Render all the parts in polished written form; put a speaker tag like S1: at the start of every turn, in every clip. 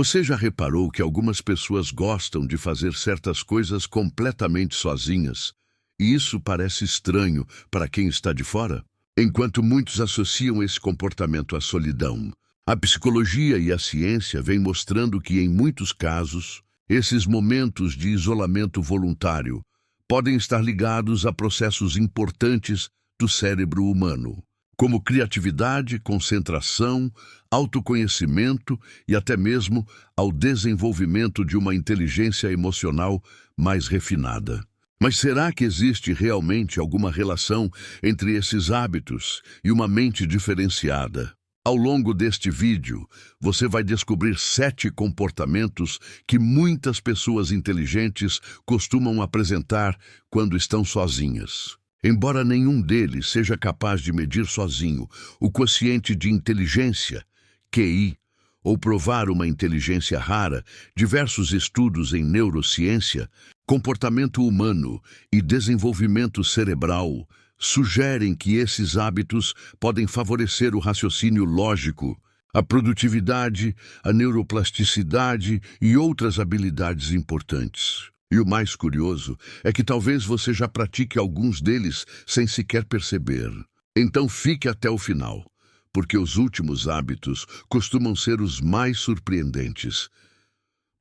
S1: Você já reparou que algumas pessoas gostam de fazer certas coisas completamente sozinhas? E isso parece estranho para quem está de fora? Enquanto muitos associam esse comportamento à solidão, a psicologia e a ciência vêm mostrando que, em muitos casos, esses momentos de isolamento voluntário podem estar ligados a processos importantes do cérebro humano, como criatividade, concentração, autoconhecimento e até mesmo ao desenvolvimento de uma inteligência emocional mais refinada. Mas será que existe realmente alguma relação entre esses hábitos e uma mente diferenciada? Ao longo deste vídeo, você vai descobrir 7 comportamentos que muitas pessoas inteligentes costumam apresentar quando estão sozinhas. Embora nenhum deles seja capaz de medir sozinho o quociente de inteligência, QI, ou provar uma inteligência rara, diversos estudos em neurociência, comportamento humano e desenvolvimento cerebral sugerem que esses hábitos podem favorecer o raciocínio lógico, a produtividade, a neuroplasticidade e outras habilidades importantes. E o mais curioso é que talvez você já pratique alguns deles sem sequer perceber. Então fique até o final, porque os últimos hábitos costumam ser os mais surpreendentes.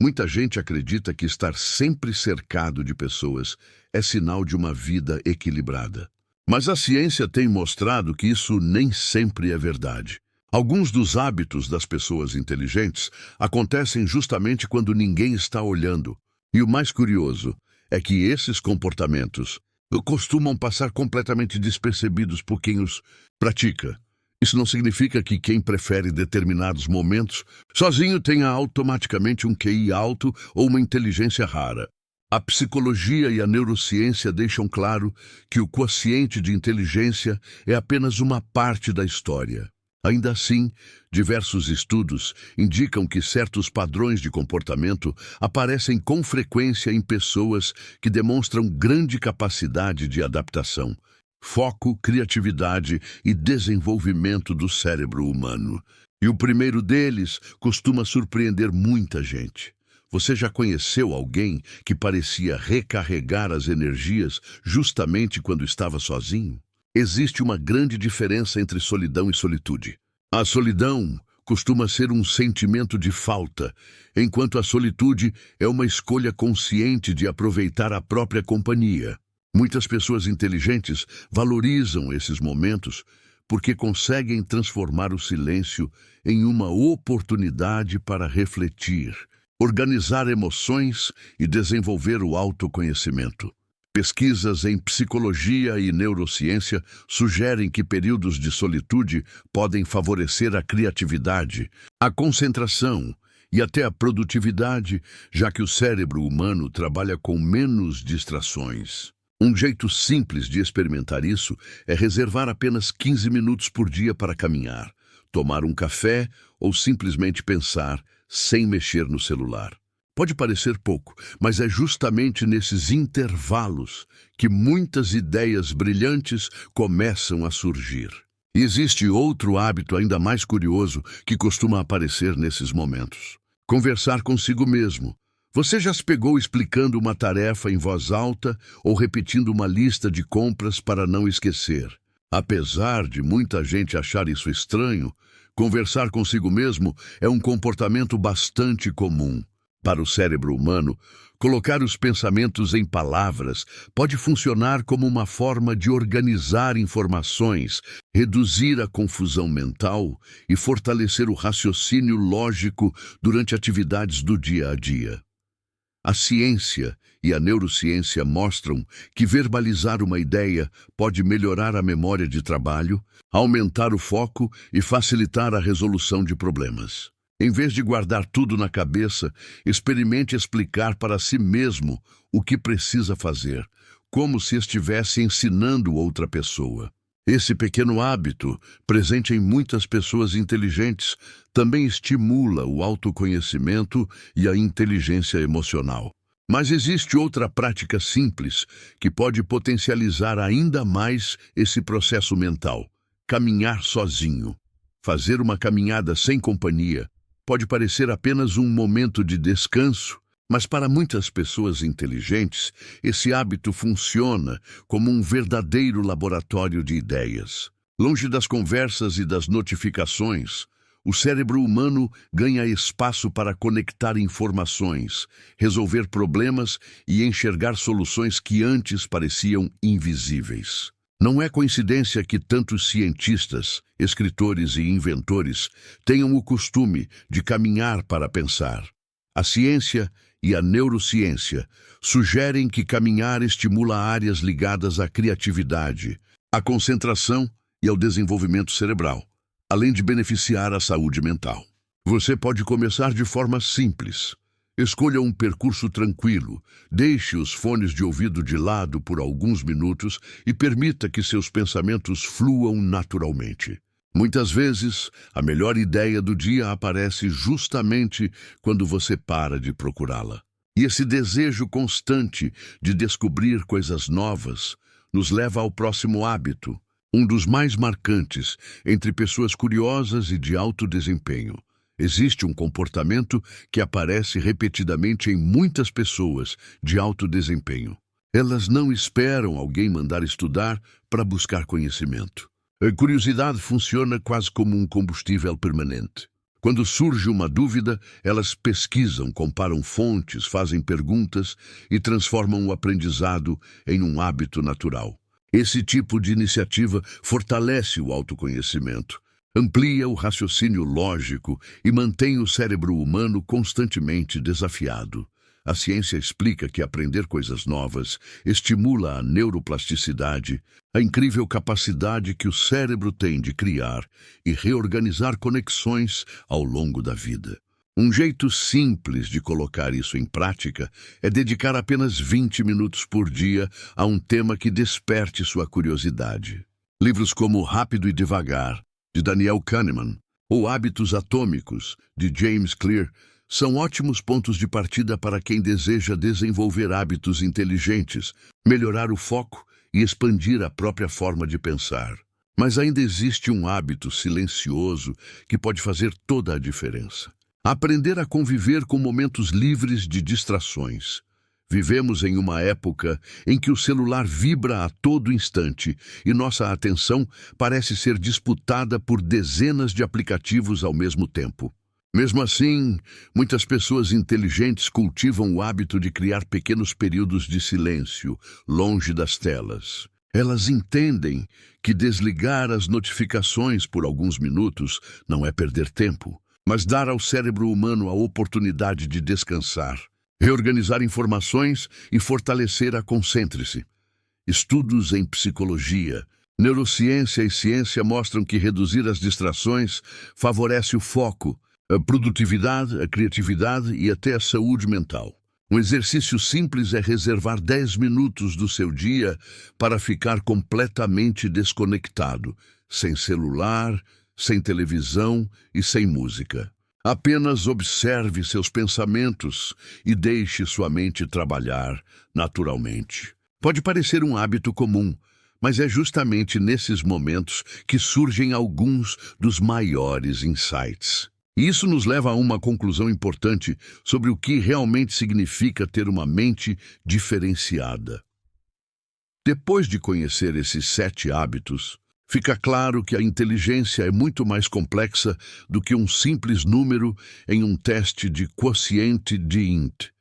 S1: Muita gente acredita que estar sempre cercado de pessoas é sinal de uma vida equilibrada. Mas a ciência tem mostrado que isso nem sempre é verdade. Alguns dos hábitos das pessoas inteligentes acontecem justamente quando ninguém está olhando. E o mais curioso é que esses comportamentos costumam passar completamente despercebidos por quem os pratica. Isso não significa que quem prefere determinados momentos sozinho tenha automaticamente um QI alto ou uma inteligência rara. A psicologia e a neurociência deixam claro que o quociente de inteligência é apenas uma parte da história. Ainda assim, diversos estudos indicam que certos padrões de comportamento aparecem com frequência em pessoas que demonstram grande capacidade de adaptação, foco, criatividade e desenvolvimento do cérebro humano. E o primeiro deles costuma surpreender muita gente. Você já conheceu alguém que parecia recarregar as energias justamente quando estava sozinho? Existe uma grande diferença entre solidão e solitude. A solidão costuma ser um sentimento de falta, enquanto a solitude é uma escolha consciente de aproveitar a própria companhia. Muitas pessoas inteligentes valorizam esses momentos porque conseguem transformar o silêncio em uma oportunidade para refletir, organizar emoções e desenvolver o autoconhecimento. Pesquisas em psicologia e neurociência sugerem que períodos de solitude podem favorecer a criatividade, a concentração e até a produtividade, já que o cérebro humano trabalha com menos distrações. Um jeito simples de experimentar isso é reservar apenas 15 minutos por dia para caminhar, tomar um café ou simplesmente pensar sem mexer no celular. Pode parecer pouco, mas é justamente nesses intervalos que muitas ideias brilhantes começam a surgir. E existe outro hábito ainda mais curioso que costuma aparecer nesses momentos: conversar consigo mesmo. Você já se pegou explicando uma tarefa em voz alta ou repetindo uma lista de compras para não esquecer? Apesar de muita gente achar isso estranho, conversar consigo mesmo é um comportamento bastante comum. Para o cérebro humano, colocar os pensamentos em palavras pode funcionar como uma forma de organizar informações, reduzir a confusão mental e fortalecer o raciocínio lógico durante atividades do dia a dia. A ciência e a neurociência mostram que verbalizar uma ideia pode melhorar a memória de trabalho, aumentar o foco e facilitar a resolução de problemas. Em vez de guardar tudo na cabeça, experimente explicar para si mesmo o que precisa fazer, como se estivesse ensinando outra pessoa. Esse pequeno hábito, presente em muitas pessoas inteligentes, também estimula o autoconhecimento e a inteligência emocional. Mas existe outra prática simples que pode potencializar ainda mais esse processo mental: caminhar sozinho. Fazer uma caminhada sem companhia pode parecer apenas um momento de descanso, mas para muitas pessoas inteligentes, esse hábito funciona como um verdadeiro laboratório de ideias. Longe das conversas e das notificações, o cérebro humano ganha espaço para conectar informações, resolver problemas e enxergar soluções que antes pareciam invisíveis. Não é coincidência que tantos cientistas, escritores e inventores tenham o costume de caminhar para pensar. A ciência e a neurociência sugerem que caminhar estimula áreas ligadas à criatividade, à concentração e ao desenvolvimento cerebral, além de beneficiar a saúde mental. Você pode começar de forma simples. Escolha um percurso tranquilo, deixe os fones de ouvido de lado por alguns minutos e permita que seus pensamentos fluam naturalmente. Muitas vezes, a melhor ideia do dia aparece justamente quando você para de procurá-la. E esse desejo constante de descobrir coisas novas nos leva ao próximo hábito, um dos mais marcantes entre pessoas curiosas e de alto desempenho. Existe um comportamento que aparece repetidamente em muitas pessoas de alto desempenho. Elas não esperam alguém mandar estudar para buscar conhecimento. A curiosidade funciona quase como um combustível permanente. Quando surge uma dúvida, elas pesquisam, comparam fontes, fazem perguntas e transformam o aprendizado em um hábito natural. Esse tipo de iniciativa fortalece o autoconhecimento, amplia o raciocínio lógico e mantém o cérebro humano constantemente desafiado. A ciência explica que aprender coisas novas estimula a neuroplasticidade, a incrível capacidade que o cérebro tem de criar e reorganizar conexões ao longo da vida. Um jeito simples de colocar isso em prática é dedicar apenas 20 minutos por dia a um tema que desperte sua curiosidade. Livros como Rápido e Devagar, de Daniel Kahneman, ou Hábitos Atômicos, de James Clear, são ótimos pontos de partida para quem deseja desenvolver hábitos inteligentes, melhorar o foco e expandir a própria forma de pensar. Mas ainda existe um hábito silencioso que pode fazer toda a diferença. Aprender a conviver com momentos livres de distrações. Vivemos em uma época em que o celular vibra a todo instante e nossa atenção parece ser disputada por dezenas de aplicativos ao mesmo tempo. Mesmo assim, muitas pessoas inteligentes cultivam o hábito de criar pequenos períodos de silêncio, longe das telas. Elas entendem que desligar as notificações por alguns minutos não é perder tempo, mas dar ao cérebro humano a oportunidade de descansar, reorganizar informações e fortalecer a concêntrice. Estudos em psicologia, neurociência e ciência mostram que reduzir as distrações favorece o foco, a produtividade, a criatividade e até a saúde mental. Um exercício simples é reservar 10 minutos do seu dia para ficar completamente desconectado, sem celular, sem televisão e sem música. Apenas observe seus pensamentos e deixe sua mente trabalhar naturalmente. Pode parecer um hábito comum, mas é justamente nesses momentos que surgem alguns dos maiores insights. E isso nos leva a uma conclusão importante sobre o que realmente significa ter uma mente diferenciada. Depois de conhecer esses 7 hábitos, fica claro que a inteligência é muito mais complexa do que um simples número em um teste de quociente de INT.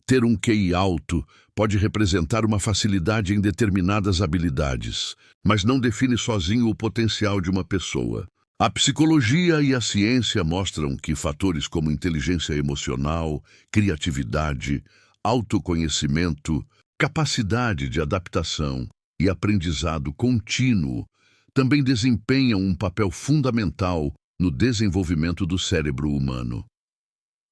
S1: Ter um QI alto pode representar uma facilidade em determinadas habilidades, mas não define sozinho o potencial de uma pessoa. A psicologia e a ciência mostram que fatores como inteligência emocional, criatividade, autoconhecimento, capacidade de adaptação e aprendizado contínuo também desempenham um papel fundamental no desenvolvimento do cérebro humano.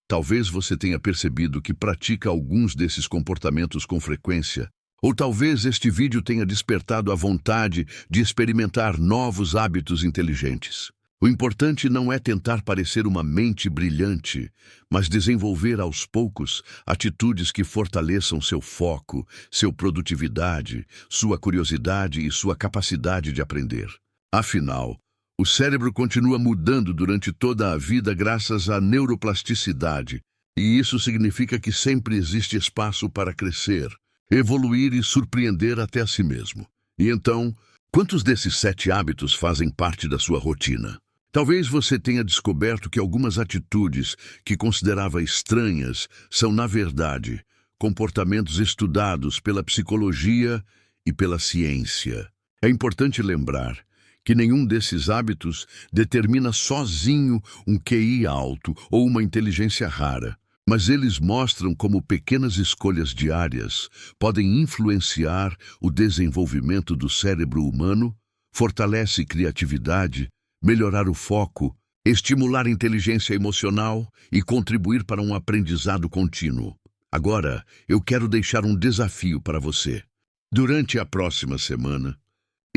S1: Talvez você tenha percebido que pratica alguns desses comportamentos com frequência, ou talvez este vídeo tenha despertado a vontade de experimentar novos hábitos inteligentes. O importante não é tentar parecer uma mente brilhante, mas desenvolver aos poucos atitudes que fortaleçam seu foco, sua produtividade, sua curiosidade e sua capacidade de aprender. Afinal, O cérebro continua mudando durante toda a vida graças à neuroplasticidade, e isso significa que sempre existe espaço para crescer, evoluir e surpreender até a si mesmo. E então, quantos desses 7 hábitos fazem parte da sua rotina? Talvez você tenha descoberto que algumas atitudes que considerava estranhas são, na verdade, comportamentos estudados pela psicologia e pela ciência. É importante lembrar que nenhum desses hábitos determina sozinho um QI alto ou uma inteligência rara, mas eles mostram como pequenas escolhas diárias podem influenciar o desenvolvimento do cérebro humano, fortalece criatividade, melhorar o foco, estimular a inteligência emocional e contribuir para um aprendizado contínuo. Agora, eu quero deixar um desafio para você. Durante a próxima semana,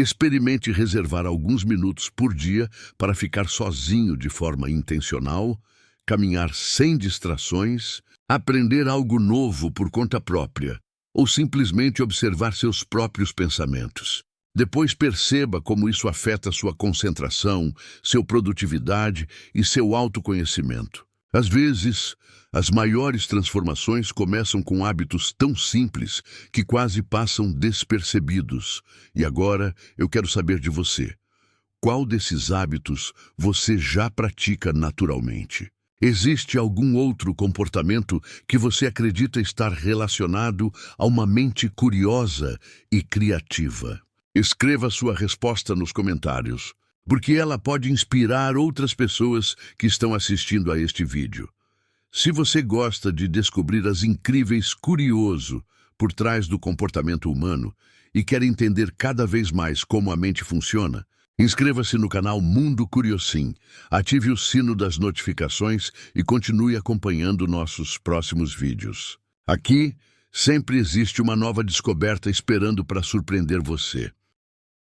S1: experimente reservar alguns minutos por dia para ficar sozinho de forma intencional, caminhar sem distrações, aprender algo novo por conta própria ou simplesmente observar seus próprios pensamentos. Depois perceba como isso afeta sua concentração, sua produtividade e seu autoconhecimento. Às vezes, as maiores transformações começam com hábitos tão simples que quase passam despercebidos. E agora eu quero saber de você. Qual desses hábitos você já pratica naturalmente? Existe algum outro comportamento que você acredita estar relacionado a uma mente curiosa e criativa? Escreva sua resposta nos comentários, porque ela pode inspirar outras pessoas que estão assistindo a este vídeo. Se você gosta de descobrir as incríveis curioso por trás do comportamento humano e quer entender cada vez mais como a mente funciona, inscreva-se no canal Mundo Curiosim, ative o sino das notificações e continue acompanhando nossos próximos vídeos. Aqui, sempre existe uma nova descoberta esperando para surpreender você.